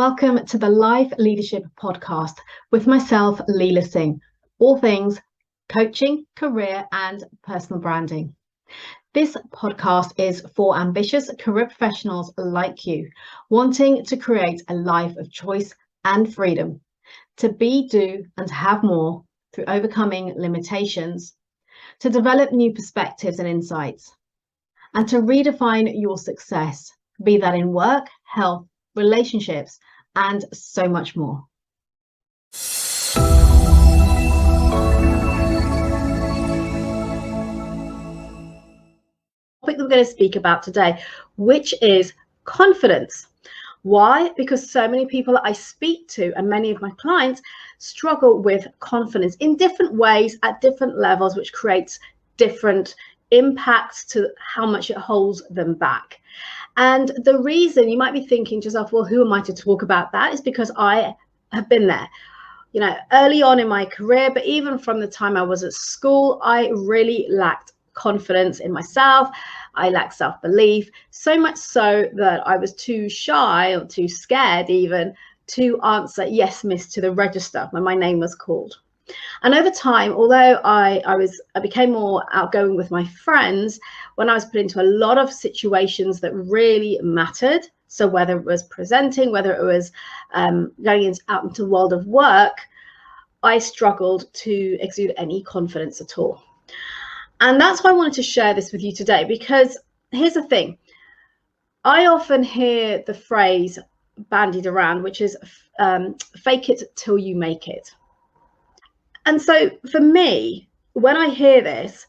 Welcome to the Life Leadership Podcast with myself, Leila Singh, all things coaching, career and personal branding. This podcast is for ambitious career professionals like you, wanting to create a life of choice and freedom, to be, do and have more through overcoming limitations, to develop new perspectives and insights, and to redefine your success, be that in work, health, relationships, and so much more. The topic that we're going to speak about today, which is confidence. Why? Because so many people that I speak to and many of my clients struggle with confidence in different ways at different levels, which creates different impacts to how much it holds them back. And the reason you might be thinking to yourself, well, who am I to talk about that? Is because I have been there, early on in my career, but even from the time I was at school, I really lacked confidence in myself. I lacked self-belief, so much so that I was too shy or too scared even to answer yes, miss to the register when my name was called. And over time, although I became more outgoing with my friends, when I was put into a lot of situations that really mattered, so whether it was presenting, whether it was going out into the world of work, I struggled to exude any confidence at all. And that's why I wanted to share this with you today, because here's the thing. I often hear the phrase bandied around, which is fake it till you make it. And so for me, when I hear this,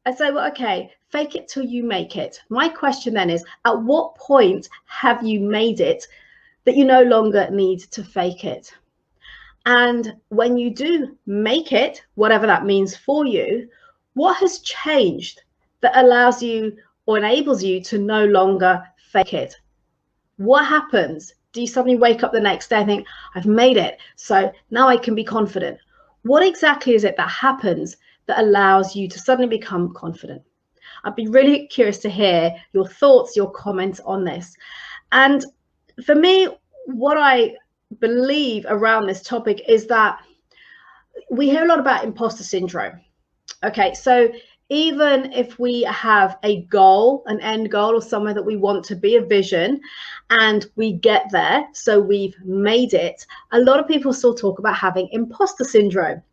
I say, well, okay, fake it till you make it. My question then is, at what point have you made it that you no longer need to fake it? And when you do make it, whatever that means for you, what has changed that allows you or enables you to no longer fake it? What happens? Do you suddenly wake up the next day and think, I've made it, so now I can be confident? What exactly is it that happens that allows you to suddenly become confident? I'd be really curious to hear your thoughts, your comments on this. And for me, what I believe around this topic is that we hear a lot about imposter syndrome. Okay, so even if we have a goal, an end goal, or somewhere that we want to be, a vision, and we get there, so we've made it, a lot of people still talk about having imposter syndrome.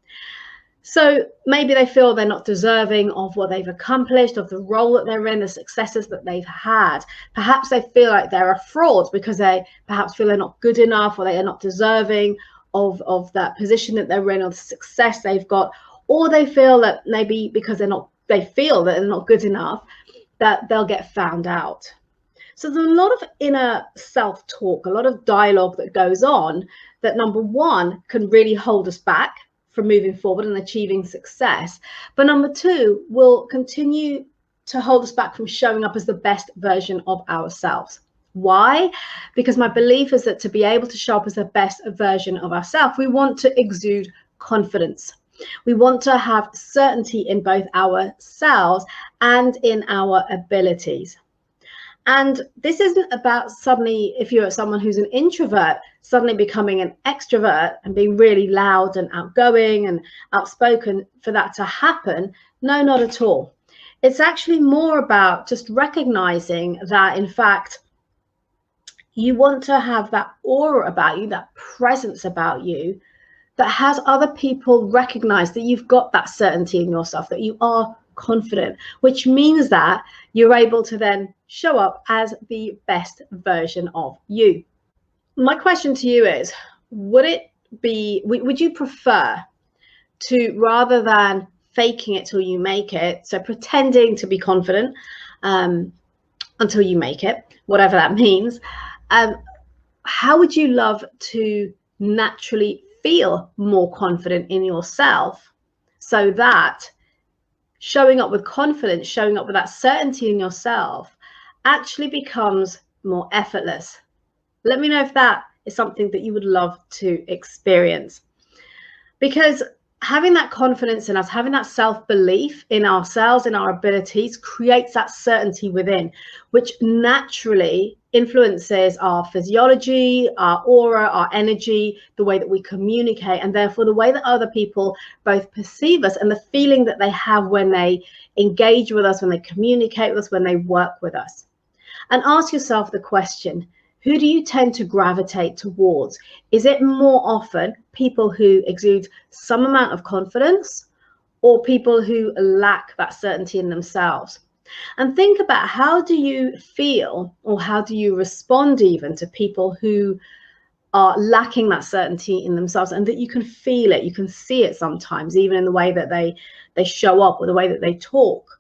So maybe they feel they're not deserving of what they've accomplished, of the role that they're in, the successes that they've had. Perhaps they feel like they're a fraud because they perhaps feel they're not good enough, or they are not deserving of that position that they're in, or the success they've got. Or they feel that maybe because they feel that they're not good enough, that they'll get found out. So there's a lot of inner self-talk, a lot of dialogue that goes on that, number one, can really hold us back from moving forward and achieving success. But number two, will continue to hold us back from showing up as the best version of ourselves. Why? Because my belief is that to be able to show up as the best version of ourselves, we want to exude confidence. We want to have certainty in both ourselves and in our abilities. And this isn't about suddenly, if you're someone who's an introvert, suddenly becoming an extrovert and being really loud and outgoing and outspoken for that to happen. No, not at all. It's actually more about just recognizing that, in fact, you want to have that aura about you, that presence about you, that has other people recognize that you've got that certainty in yourself, that you are confident, which means that you're able to then show up as the best version of you. My question to you is, would you prefer to, rather than faking it till you make it, so pretending to be confident until you make it, whatever that means, how would you love to naturally feel more confident in yourself, so that showing up with confidence, showing up with that certainty in yourself actually becomes more effortless? Let me know if that is something that you would love to experience. Because having that confidence in us, having that self-belief in ourselves, in our abilities, creates that certainty within, which naturally influences our physiology, our aura, our energy, the way that we communicate, and therefore the way that other people both perceive us and the feeling that they have when they engage with us, when they communicate with us, when they work with us. And ask yourself the question, who do you tend to gravitate towards? Is it more often people who exude some amount of confidence, or people who lack that certainty in themselves? And think about, how do you feel, or how do you respond even to people who are lacking that certainty in themselves, and that you can feel it, you can see it sometimes, even in the way that they show up or the way that they talk?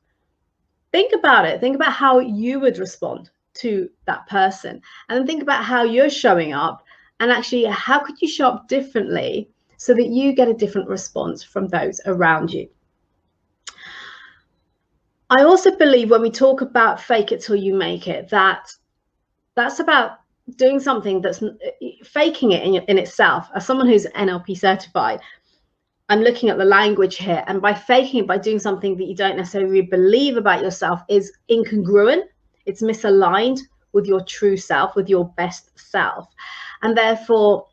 Think about it. Think about how you would respond to that person, and then think about how you're showing up, and actually how could you show up differently so that you get a different response from those around you. I also believe when we talk about fake it till you make it, that's about doing something that's faking it in itself. As someone who's NLP certified, I'm looking at the language here, and by faking it, by doing something that you don't necessarily believe about yourself, is incongruent. It's misaligned with your true self, with your best self. And therefore,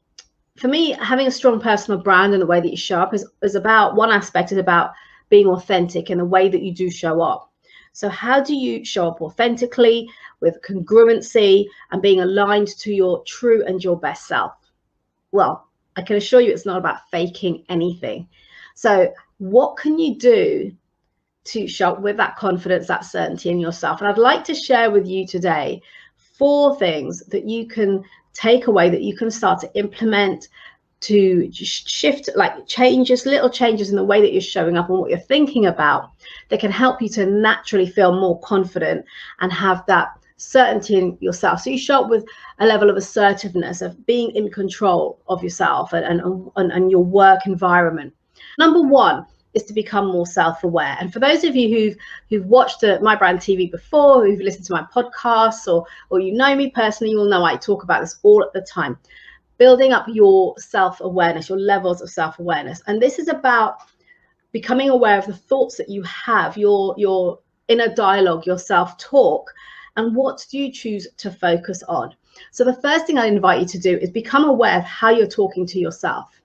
for me, having a strong personal brand and the way that you show up is about, one aspect is about being authentic in the way that you do show up. So how do you show up authentically, with congruency, and being aligned to your true and your best self? Well, I can assure you it's not about faking anything. So what can you do to show up with that confidence, that certainty in yourself? And I'd like to share with you today 4 things that you can take away, that you can start to implement to just shift, like changes, little changes in the way that you're showing up and what you're thinking about, that can help you to naturally feel more confident and have that certainty in yourself. So you show up with a level of assertiveness, of being in control of yourself and your work environment. Number 1 is to become more self-aware. And for those of you who've watched mi-brandTV before, who've listened to my podcasts, or you know me personally, you will know I talk about this all at the time. Building up your self-awareness, your levels of self-awareness. And this is about becoming aware of the thoughts that you have, your inner dialogue, your self-talk, and what do you choose to focus on. So the first thing I invite you to do is become aware of how you're talking to yourself.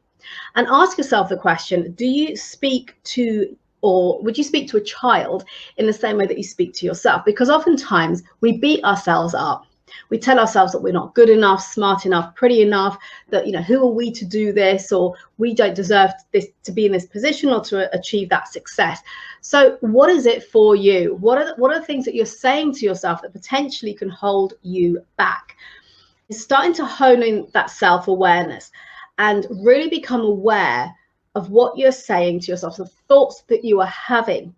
And ask yourself the question, do you speak to, or would you speak to a child in the same way that you speak to yourself? Because oftentimes we beat ourselves up. We tell ourselves that we're not good enough, smart enough, pretty enough, that, you know, who are we to do this, or we don't deserve this, to be in this position or to achieve that success. So what is it for you? What are the things that you're saying to yourself that potentially can hold you back? It's starting to hone in that self-awareness and really become aware of what you're saying to yourself, the thoughts that you are having.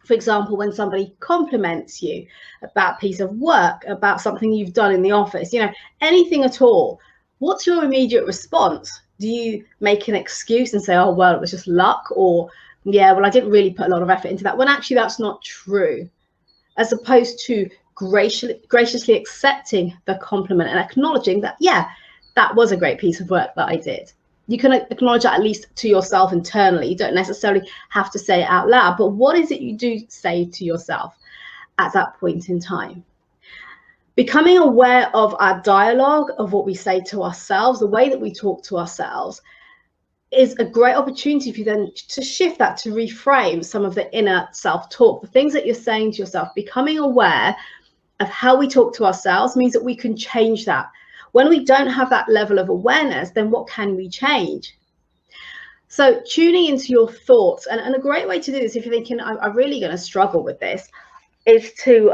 For example, when somebody compliments you about a piece of work, about something you've done in the office, you know, anything at all, what's your immediate response? Do you make an excuse and say, oh, well, it was just luck? Or, yeah, well, I didn't really put a lot of effort into that, when actually that's not true? As opposed to graciously accepting the compliment and acknowledging that, yeah, that was a great piece of work that I did. You can acknowledge that at least to yourself internally. You don't necessarily have to say it out loud, but what is it you do say to yourself at that point in time? Becoming aware of our dialogue, of what we say to ourselves, the way that we talk to ourselves, is a great opportunity for you then to shift that, to reframe some of the inner self-talk, the things that you're saying to yourself. Becoming aware of how we talk to ourselves means that we can change that. When we don't have that level of awareness, then what can we change? So tuning into your thoughts, and a great way to do this, if you're thinking, I'm really going to struggle with this, is to,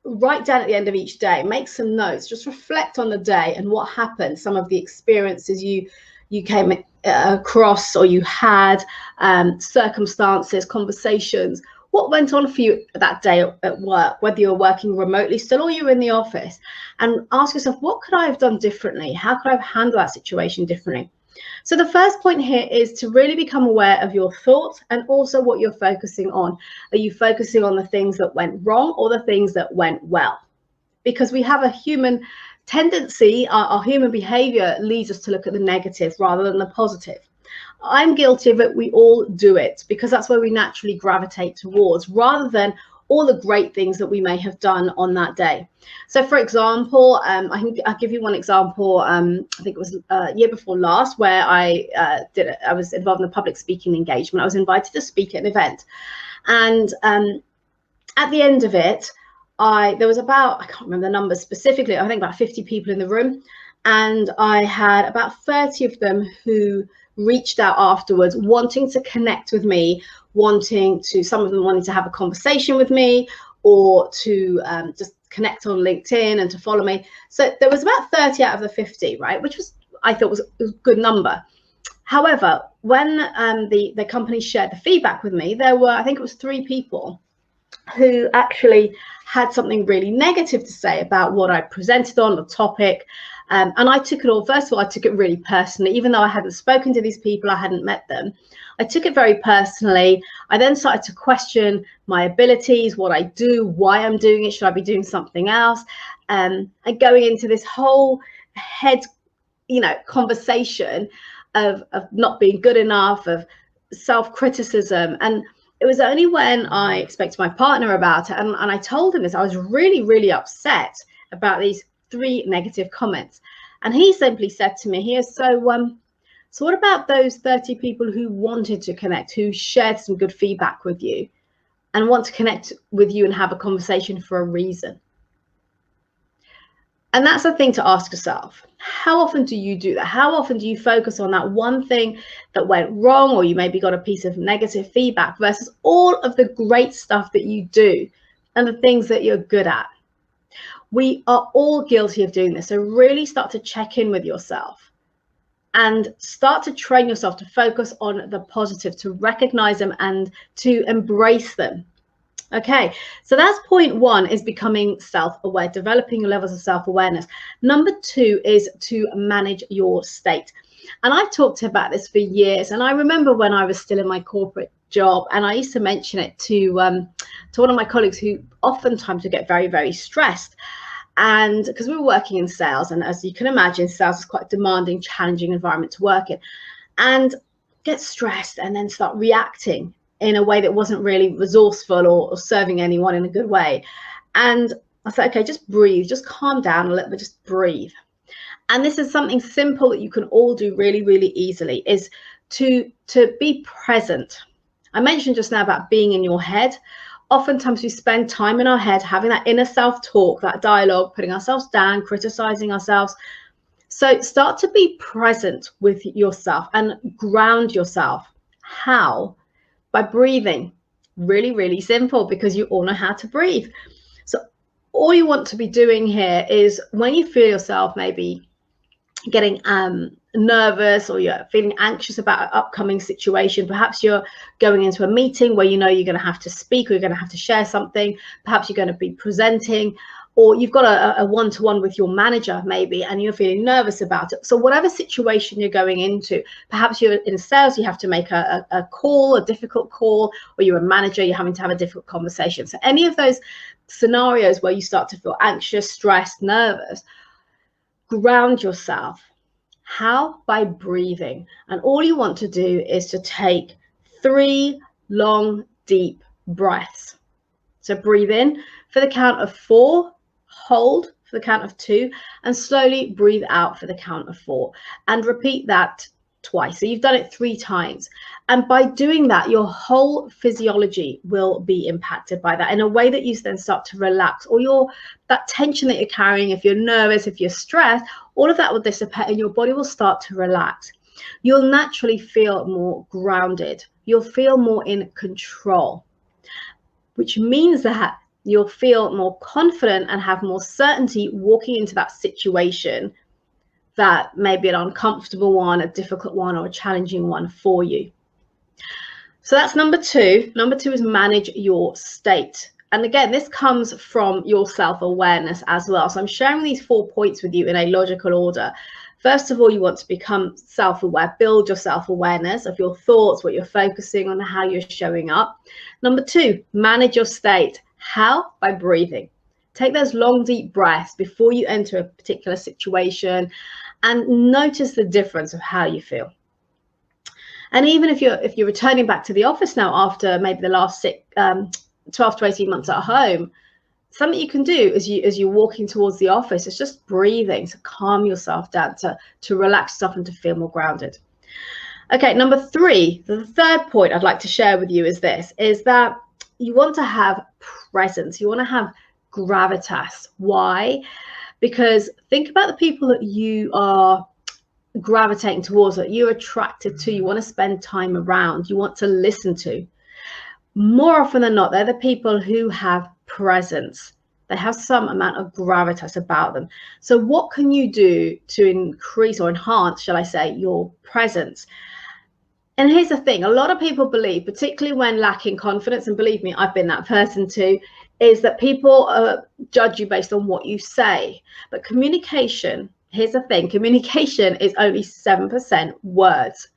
write down at the end of each day, make some notes, just reflect on the day and what happened, some of the experiences you came across or you had, circumstances, conversations. What went on for you that day at work, whether you're working remotely still or you're in the office, and ask yourself, what could I have done differently? How could I have handled that situation differently? So the first point here is to really become aware of your thoughts and also what you're focusing on. Are you focusing on the things that went wrong or the things that went well? Because we have a human tendency, our human behavior leads us to look at the negative rather than the positive. I'm guilty of it. We all do it because that's where we naturally gravitate towards, rather than all the great things that we may have done on that day. So for example, I'll give you one example. I think it was year before last, where I was involved in a public speaking engagement. I was invited to speak at an event, and at the end of it, there was about, I can't remember the numbers specifically, I think about 50 people in the room, and I had about 30 of them who reached out afterwards wanting to connect with me, some of them wanting to have a conversation with me, or to just connect on LinkedIn and to follow me. So there was about 30 out of the 50, right, which I thought was a good number. However, when the company shared the feedback with me, there were, I think it was 3 people who actually had something really negative to say about what I presented on, the topic. And I took it all, first of all, I took it really personally. Even though I hadn't spoken to these people, I hadn't met them, I took it very personally. I then started to question my abilities, what I do, why I'm doing it, should I be doing something else? And going into this whole head, conversation of not being good enough, of self-criticism. And it was only when I spoke to my partner about it, and I told him this, I was really, really upset about these 3 negative comments. And he simply said to me, so what about those 30 people who wanted to connect, who shared some good feedback with you and want to connect with you and have a conversation for a reason? And that's the thing to ask yourself. How often do you do that? How often do you focus on that one thing that went wrong, or you maybe got a piece of negative feedback, versus all of the great stuff that you do and the things that you're good at? We are all guilty of doing this. So really start to check in with yourself and start to train yourself to focus on the positive, to recognize them and to embrace them. Okay, so that's point 1, is becoming self-aware, developing your levels of self-awareness. Number 2 is to manage your state. And I've talked about this for years. And I remember when I was still in my corporate job, and I used to mention it to one of my colleagues who oftentimes would get very, very stressed. And because we were working in sales, and as you can imagine, sales is quite a demanding, challenging environment to work in, and get stressed and then start reacting in a way that wasn't really resourceful or serving anyone in a good way. And I said, okay, just breathe, just calm down a little bit, just breathe. And this is something simple that you can all do really, really easily, is to be present. I mentioned just now about being in your head. Oftentimes we spend time in our head having that inner self-talk, that dialogue, putting ourselves down, criticizing ourselves. So start to be present with yourself and ground yourself. How? By breathing. Really, really simple, because you all know how to breathe. So all you want to be doing here is, when you feel yourself maybe getting nervous, or you're feeling anxious about an upcoming situation, perhaps you're going into a meeting where you know you're going to have to speak, or you're going to have to share something, perhaps you're going to be presenting, or you've got a one-to-one with your manager maybe, and you're feeling nervous about it. So whatever situation you're going into, perhaps you're in sales, you have to make a call, a difficult call, or you're a manager, you're having to have a difficult conversation. So any of those scenarios where you start to feel anxious, stressed, nervous, ground yourself. How? By breathing. And all you want to do is to take 3 long, deep breaths. So breathe in for the count of 4, hold for the count of 2, and slowly breathe out for the count of 4. And repeat that twice. So you've done it 3 times. And by doing that, your whole physiology will be impacted by that in a way that you then start to relax. Or that tension that you're carrying, if you're nervous, if you're stressed, all of that will dissipate and your body will start to relax. You'll naturally feel more grounded. You'll feel more in control, which means that you'll feel more confident and have more certainty walking into that situation that may be an uncomfortable one, a difficult one, or a challenging one for you. So that's number 2. Number 2 is manage your state. And again, this comes from your self-awareness as well. So I'm sharing these 4 points with you in a logical order. First of all, you want to become self-aware, build your self-awareness of your thoughts, what you're focusing on, how you're showing up. Number 2, manage your state. How? By breathing. Take those long, deep breaths before you enter a particular situation and notice the difference of how you feel. And even if you're returning back to the office now after maybe the last 12 to 18 months at home, something you can do as you're walking towards the office is just breathing to calm yourself down, to relax yourself and to feel more grounded. Okay, number 3, the third point I'd like to share with you is that you want to have presence. You want to have gravitas. Why? Because think about the people that you are gravitating towards, that you're attracted to, you want to spend time around, you want to listen to. More often than not, they're the people who have presence. They have some amount of gravitas about them. So what can you do to increase or enhance, shall I say, your presence? And here's the thing, a lot of people believe, particularly when lacking confidence, and believe me, I've been that person too, is that people judge you based on what you say. But communication, here's the thing, communication is only 7% words.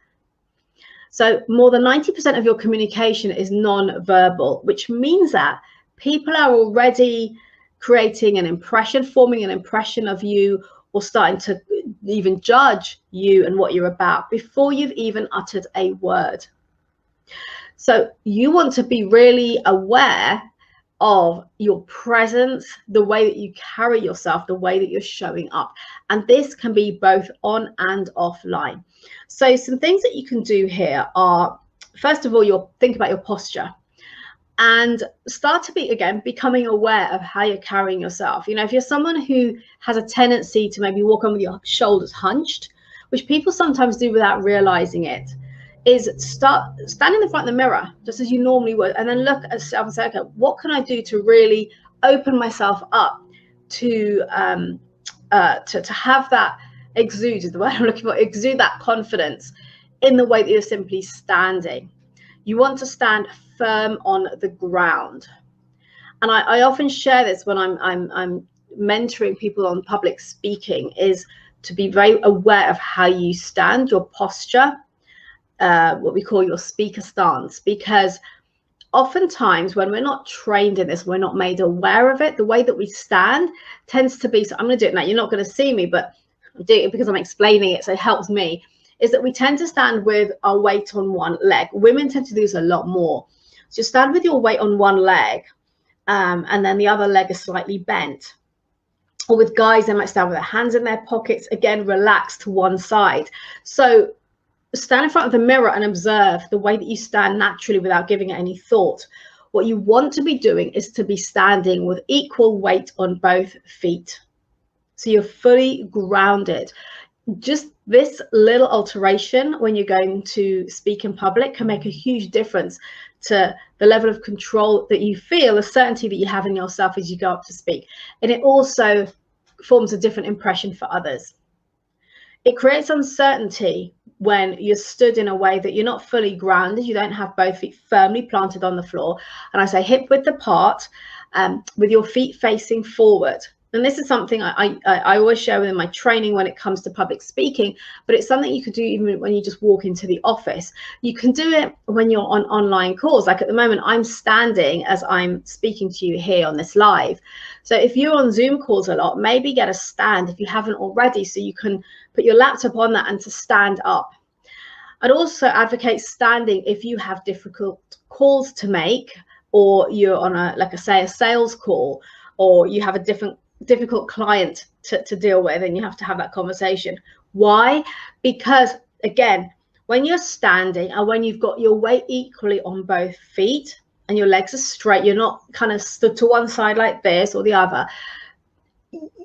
So more than 90% of your communication is non-verbal, which means that people are already creating an impression, forming an impression of you, or starting to even judge you and what you're about before you've even uttered a word. So you want to be really aware of your presence, the way that you carry yourself, the way that you're showing up. And this can be both on and offline. So some things that you can do here are, first of all, think about your posture. And start to becoming aware of how you're carrying yourself. You know, if you're someone who has a tendency to maybe walk on with your shoulders hunched, which people sometimes do without realizing it, is start standing in front of the mirror, just as you normally would, and then look at yourself and say, okay, what can I do to really open myself up to have that exude, is the word I'm looking for, exude that confidence in the way that you're simply standing. You want to stand firm on the ground. And I often share this when I'm mentoring people on public speaking, is to be very aware of how you stand, your posture, what we call your speaker stance, because oftentimes when we're not trained in this, we're not made aware of it, the way that we stand tends to be, so I'm going to do it now, you're not going to see me, but I'm doing it because I'm explaining it, so it helps me, is that we tend to stand with our weight on one leg. Women tend to do this a lot more. So you stand with your weight on one leg, and then the other leg is slightly bent. Or with guys, they might stand with their hands in their pockets, again, relaxed to one side. So stand in front of the mirror and observe the way that you stand naturally without giving it any thought. What you want to be doing is to be standing with equal weight on both feet. So you're fully grounded. Just this little alteration when you're going to speak in public can make a huge difference to the level of control that you feel, the certainty that you have in yourself as you go up to speak. And it also forms a different impression for others. It creates uncertainty when you're stood in a way that you're not fully grounded, you don't have both feet firmly planted on the floor. And I say hip width apart, with your feet facing forward. And this is something I always share within my training when it comes to public speaking, but it's something you could do even when you just walk into the office. You can do it when you're on online calls. Like at the moment, I'm standing as I'm speaking to you here on this live. So if you're on Zoom calls a lot, maybe get a stand if you haven't already, so you can put your laptop on that and to stand up. I'd also advocate standing if you have difficult calls to make, or you're on a sales call, or you have a difficult client to deal with and you have to have that conversation. Why? Because again, when you're standing and when you've got your weight equally on both feet and your legs are straight, you're not kind of stood to one side like this or the other,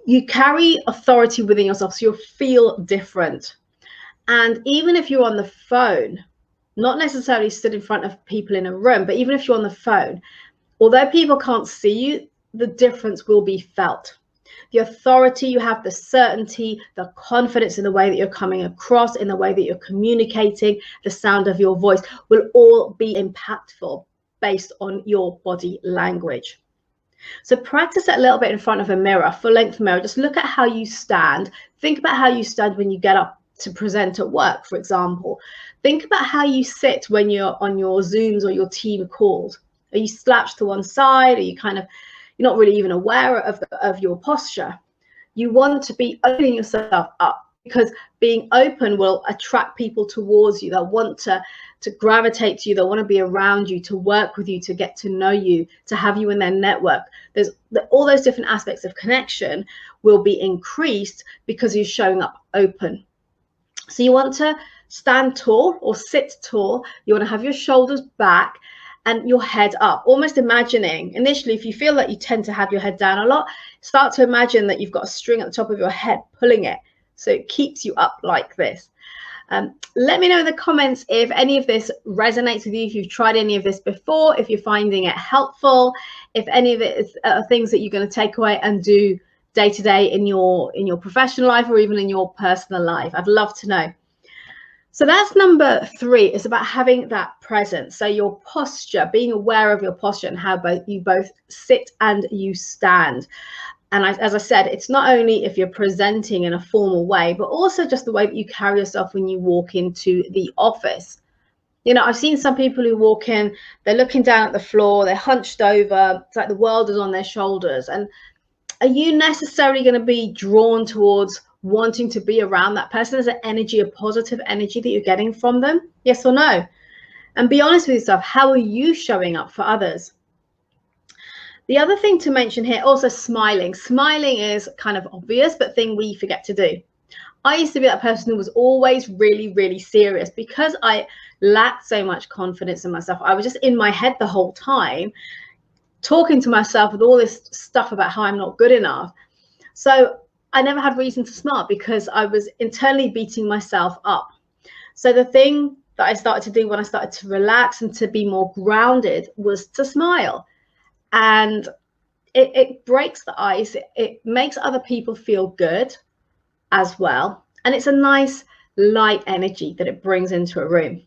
you carry authority within yourself, so you'll feel different. And even if you're on the phone, not necessarily stood in front of people in a room, but even if you're on the phone, although people can't see you, the difference will be felt. The authority you have, the certainty, the confidence in the way that you're coming across, in the way that you're communicating, the sound of your voice will all be impactful based on your body language. So practice it a little bit in front of a mirror, full-length mirror. Just look at how you stand. Think about how you stand when you get up to present at work, for example. Think about how you sit when you're on your Zooms or your team calls. Are you slouched to one side? Are you you're not really even aware of your posture? You want to be opening yourself up because being open will attract people towards you. They'll want to gravitate to you. They'll want to be around you, to work with you, to get to know you, to have you in their network. There's all those different aspects of connection will be increased because you're showing up open. So you want to stand tall or sit tall. You want to have your shoulders back and your head up, almost imagining initially, if you feel that you tend to have your head down a lot, start to imagine that you've got a string at the top of your head pulling it, so it keeps you up like this. Let me know in the comments if any of this resonates with you, if you've tried any of this before, if you're finding it helpful, if any of it is things that you're going to take away and do day to day in your professional life or even in your personal life. I'd love to know. So that's number 3. It's about having that presence. So your posture, being aware of your posture and how you both sit and you stand. And as I said, it's not only if you're presenting in a formal way, but also just the way that you carry yourself when you walk into the office. You know, I've seen some people who walk in, they're looking down at the floor, they're hunched over, it's like the world is on their shoulders. And are you necessarily going to be drawn towards wanting to be around that person? Is it energy, a positive energy that you're getting from them? Yes or no? And be honest with yourself. How are you showing up for others? The other thing to mention here, also smiling. Smiling is kind of obvious, but thing we forget to do. I used to be that person who was always really, really serious because I lacked so much confidence in myself. I was just in my head the whole time, talking to myself with all this stuff about how I'm not good enough. So I never had reason to smile because I was internally beating myself up. So the thing that I started to do when I started to relax and to be more grounded was to smile. And it breaks the ice. It makes other people feel good as well. And it's a nice light energy that it brings into a room.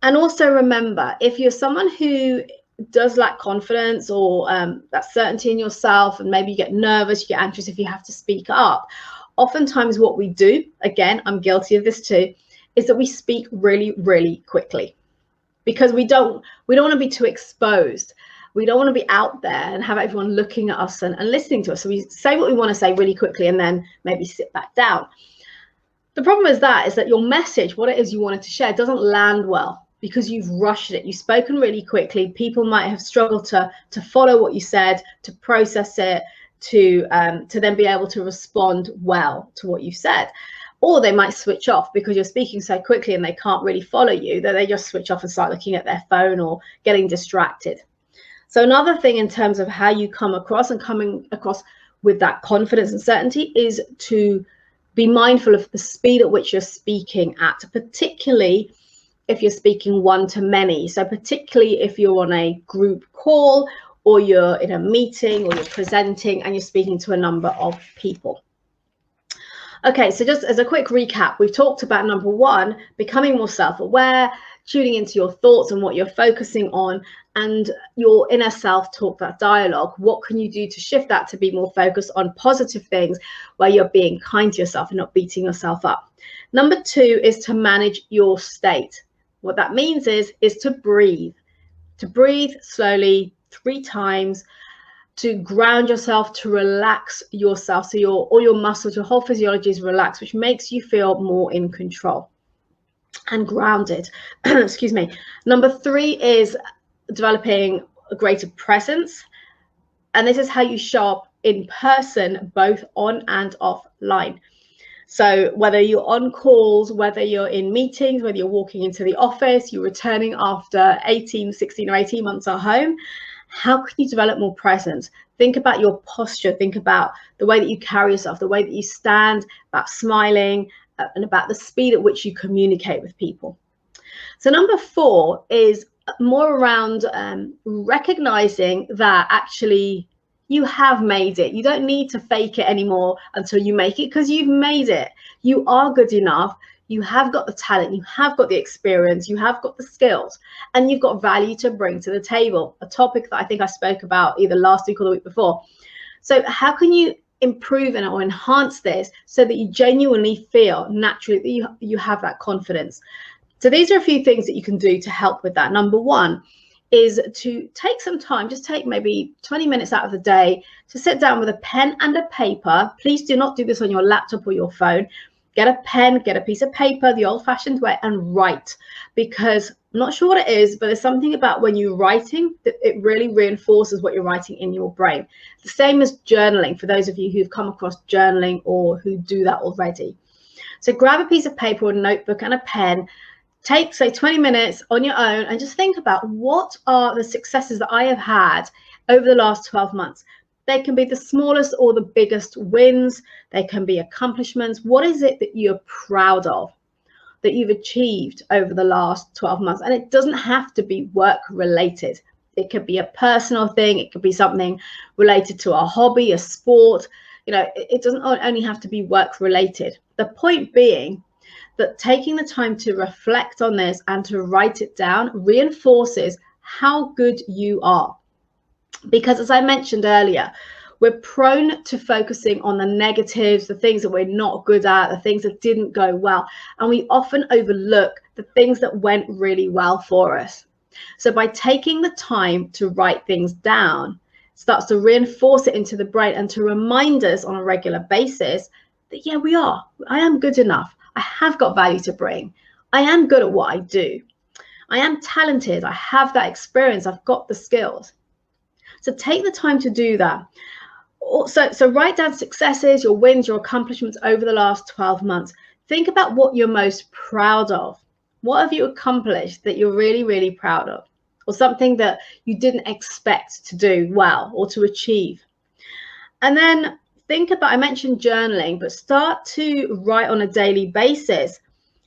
And also remember, if you're someone who does lack confidence or that certainty in yourself, and maybe you get nervous, you get anxious if you have to speak up, oftentimes what we do, again, I'm guilty of this too, is that we speak really, really quickly because we don't want to be too exposed. We don't want to be out there and have everyone looking at us and listening to us. So we say what we want to say really quickly and then maybe sit back down. The problem is that your message, what it is you wanted to share, doesn't land well because you've rushed it. You've spoken really quickly. People might have struggled to follow what you said, to process it, to then be able to respond well to what you said. Or they might switch off because you're speaking so quickly and they can't really follow you, that they just switch off and start looking at their phone or getting distracted. So another thing in terms of how you come across and coming across with that confidence and certainty is to be mindful of the speed at which you're speaking at, particularly if you're speaking one to many. So particularly if you're on a group call or you're in a meeting or you're presenting and you're speaking to a number of people. Okay, so just as a quick recap, we've talked about number 1, becoming more self-aware, tuning into your thoughts and what you're focusing on, and your inner self-talk, that dialogue. What can you do to shift that to be more focused on positive things where you're being kind to yourself and not beating yourself up? Number 2 is to manage your state. What that means is to breathe slowly 3 times, to ground yourself, to relax yourself. So all your muscles, your whole physiology is relaxed, which makes you feel more in control and grounded. Excuse me. Number 3 is developing a greater presence. And this is how you show up in person, both on and offline. So whether you're on calls, whether you're in meetings, whether you're walking into the office, you're returning after 16 or 18 months at home, how can you develop more presence? Think about your posture. Think about the way that you carry yourself, the way that you stand, about smiling, and about the speed at which you communicate with people. So number 4 is more around recognizing that actually you have made it. You don't need to fake it anymore until you make it, because you've made it. You are good enough. You have got the talent, you have got the experience, you have got the skills, and you've got value to bring to the table, a topic that I think I spoke about either last week or the week before. So how can you improve or enhance this so that you genuinely feel naturally that you have that confidence? So these are a few things that you can do to help with that. Number 1 is to take some time, just take maybe 20 minutes out of the day to sit down with a pen and a paper. Please do not do this on your laptop or your phone. get a pen, get a piece of paper, the old-fashioned way, and write. Because I'm not sure what it is, but there's something about when you're writing that it really reinforces what you're writing in your brain. The same as journaling, for those of you who've come across journaling or who do that already. So grab a piece of paper or a notebook and a pen. Take, say, 20 minutes on your own and just think about what are the successes that I have had over the last 12 months. They can be the smallest or the biggest wins. They can be accomplishments. What is it that you're proud of, that you've achieved over the last 12 months? And it doesn't have to be work related. It could be a personal thing. It could be something related to a hobby, a sport. You know, it doesn't only have to be work related. The point being that taking the time to reflect on this and to write it down reinforces how good you are. Because as I mentioned earlier, we're prone to focusing on the negatives, the things that we're not good at, the things that didn't go well. And we often overlook the things that went really well for us. So by taking the time to write things down, it starts to reinforce it into the brain and to remind us on a regular basis that, yeah, I am good enough. I have got value to bring. I am good at what I do. I am talented. I have that experience. I've got the skills. So take the time to do that. So write down successes, your wins, your accomplishments over the last 12 months. Think about what you're most proud of. What have you accomplished that you're really, really proud of? Or something that you didn't expect to do well or to achieve. And then think about, I mentioned journaling, but start to write on a daily basis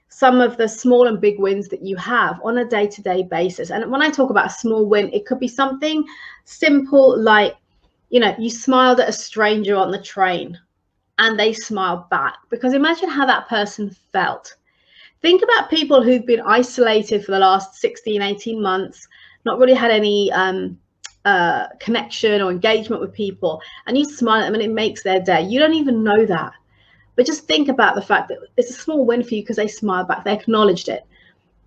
some of the small and big wins that you have on a day-to-day basis. And when I talk about a small win, it could be something simple like, you know, you smiled at a stranger on the train and they smiled back. Because imagine how that person felt. Think about people who've been isolated for the last 16, 18 months, not really had any connection or engagement with people, and you smile at them and it makes their day. You don't even know that. But just think about the fact that it's a small win for you because they smiled back, they acknowledged it.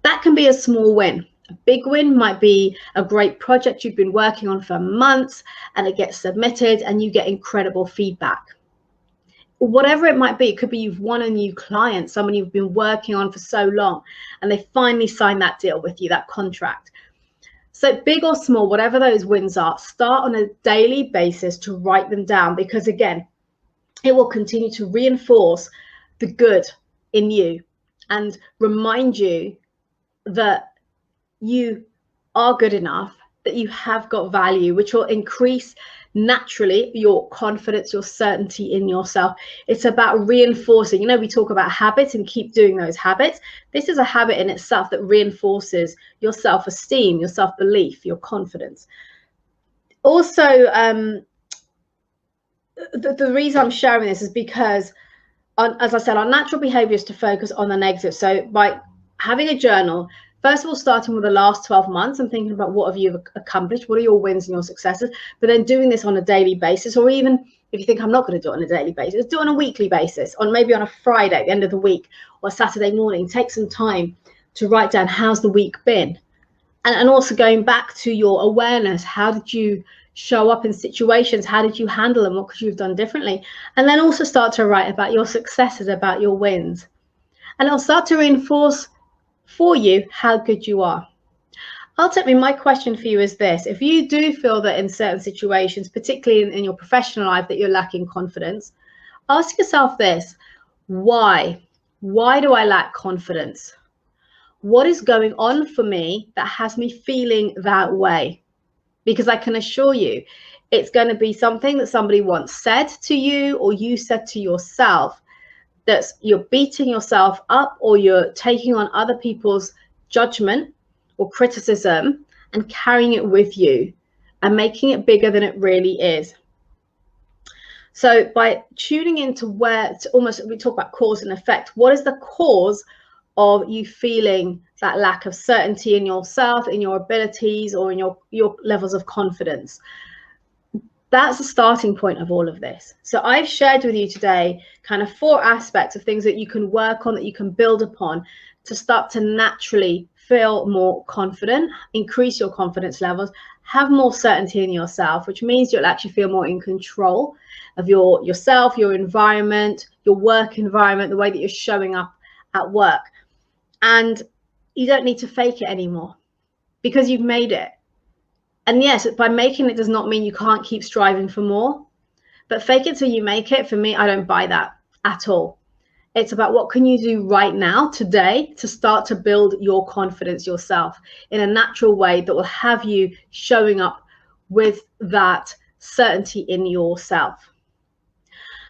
That can be a small win. A big win might be a great project you've been working on for months and it gets submitted and you get incredible feedback. Whatever it might be, it could be you've won a new client, someone you've been working on for so long, and they finally signed that deal with you, that contract. So big or small, whatever those wins are, start on a daily basis to write them down, because again, it will continue to reinforce the good in you and remind you that you are good enough, that you have got value, which will increase naturally your confidence, your certainty in yourself. It's about reinforcing, you know, we talk about habits and keep doing those habits. This is a habit in itself that reinforces your self-esteem, your self-belief, your confidence. Also, the reason I'm sharing this is because, as I said, our natural behavior is to focus on the negative. So by having a journal, first of all, starting with the last 12 months and thinking about what have you accomplished, what are your wins and your successes, but then doing this on a daily basis, or even if you think I'm not going to do it on a daily basis, do it on a weekly basis, maybe on a Friday at the end of the week or Saturday morning. Take some time to write down how's the week been. And also going back to your awareness, how did you show up in situations? How did you handle them? What could you have done differently? And then also start to write about your successes, about your wins. And it'll start to reinforce for you how good you are. Ultimately, my question for you is this. If you do feel that in certain situations, particularly in your professional life, that you're lacking confidence, ask yourself this: why? Why do I lack confidence? What is going on for me that has me feeling that way? Because I can assure you, it's going to be something that somebody once said to you or you said to yourself, that you're beating yourself up or you're taking on other people's judgment or criticism and carrying it with you and making it bigger than it really is. So by tuning into where, we talk about cause and effect, what is the cause of you feeling that lack of certainty in yourself, in your abilities, or in your levels of confidence? That's the starting point of all of this. So I've shared with you today kind of 4 aspects of things that you can work on, that you can build upon to start to naturally feel more confident, increase your confidence levels, have more certainty in yourself, which means you'll actually feel more in control of yourself, your environment, your work environment, the way that you're showing up at work. And you don't need to fake it anymore because you've made it. And yes, by making it does not mean you can't keep striving for more, but fake it till you make it, for me, I don't buy that at all. It's about what can you do right now, today, to start to build your confidence yourself in a natural way that will have you showing up with that certainty in yourself.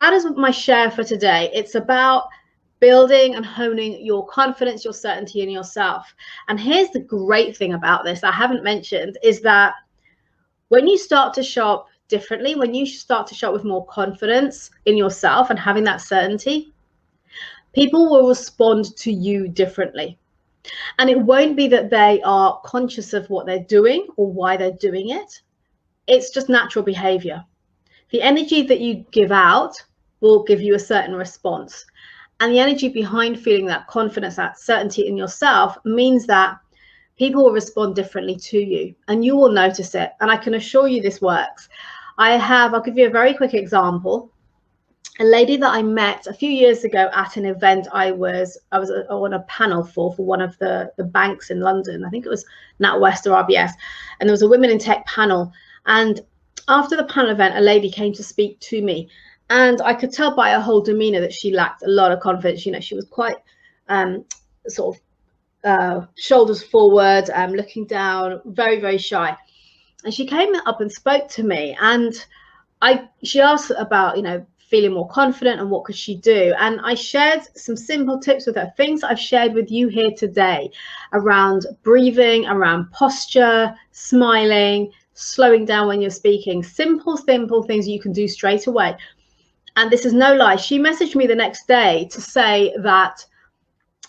That is my share for today. It's about building and honing your confidence, your certainty in yourself. And here's the great thing about this I haven't mentioned, is that when you start to show up differently, when you start to show up with more confidence in yourself and having that certainty, people will respond to you differently. And it won't be that they are conscious of what they're doing or why they're doing it. It's just natural behavior. The energy that you give out will give you a certain response. And the energy behind feeling that confidence, that certainty in yourself, means that people will respond differently to you and you will notice it. And I can assure you this works. I'll give you a very quick example. A lady that I met a few years ago at an event I was on a panel for one of the banks in London. I think it was NatWest or RBS. And there was a women in tech panel. And after the panel event, a lady came to speak to me. And I could tell by her whole demeanor that she lacked a lot of confidence. You know, she was quite shoulders forward, looking down, very, very shy. And she came up and spoke to me. And she asked about, feeling more confident and what could she do. And I shared some simple tips with her, things I've shared with you here today around breathing, around posture, smiling, slowing down when you're speaking, simple things you can do straight away. And this is no lie. She messaged me the next day to say that,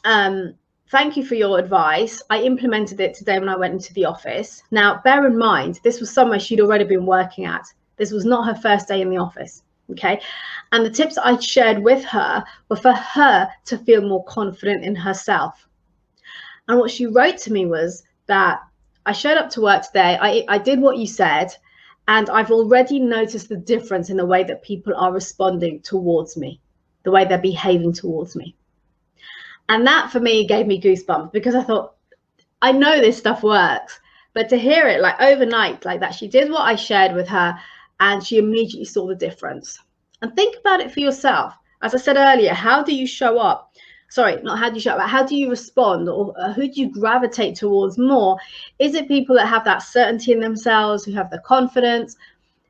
thank you for your advice. I implemented it today when I went into the office. Now, bear in mind, this was somewhere she'd already been working at. This was not her first day in the office. Okay. And the tips I shared with her were for her to feel more confident in herself. And what she wrote to me was that I showed up to work today. I did what you said. And I've already noticed the difference in the way that people are responding towards me, the way they're behaving towards me. And that for me gave me goosebumps, because I thought, I know this stuff works, but to hear it like overnight like that, she did what I shared with her and she immediately saw the difference. And think about it for yourself. As I said earlier, how do you show up? Sorry, not how do you show up, but how do you respond, or who do you gravitate towards more? Is it people that have that certainty in themselves, who have the confidence?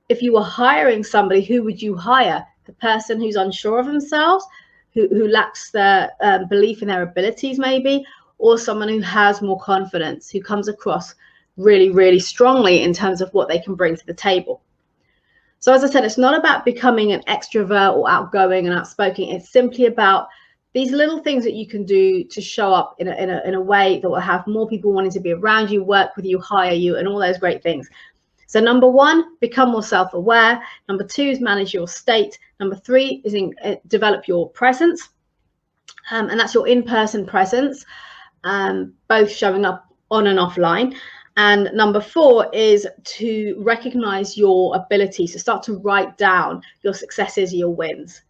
If you were hiring somebody, who would you hire? The person who's unsure of themselves, who lacks their belief in their abilities maybe, or someone who has more confidence, who comes across really, really strongly in terms of what they can bring to the table. So as I said, it's not about becoming an extrovert or outgoing and outspoken. It's simply about these little things that you can do to show up in a way that will have more people wanting to be around you, work with you, hire you, and all those great things. So number one, become more self-aware. Number two is manage your state. Number three is develop your presence. And that's your in-person presence, both showing up on and offline. And number four is to recognize your abilities, to start to write down your successes, your wins.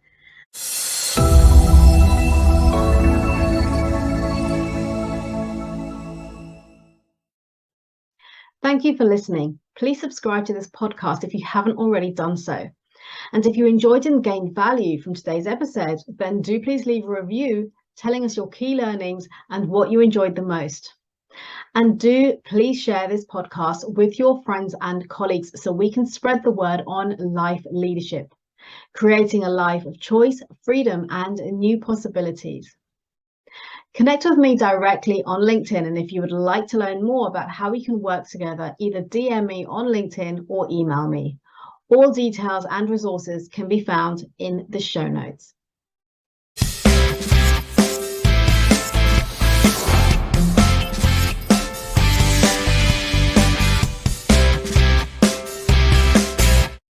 Thank you for listening. Please subscribe to this podcast if you haven't already done so. And if you enjoyed and gained value from today's episode, then do please leave a review telling us your key learnings and what you enjoyed the most. And do please share this podcast with your friends and colleagues so we can spread the word on life leadership, creating a life of choice, freedom, and new possibilities. Connect with me directly on LinkedIn, and if you would like to learn more about how we can work together, either DM me on LinkedIn or email me. All details and resources can be found in the show notes.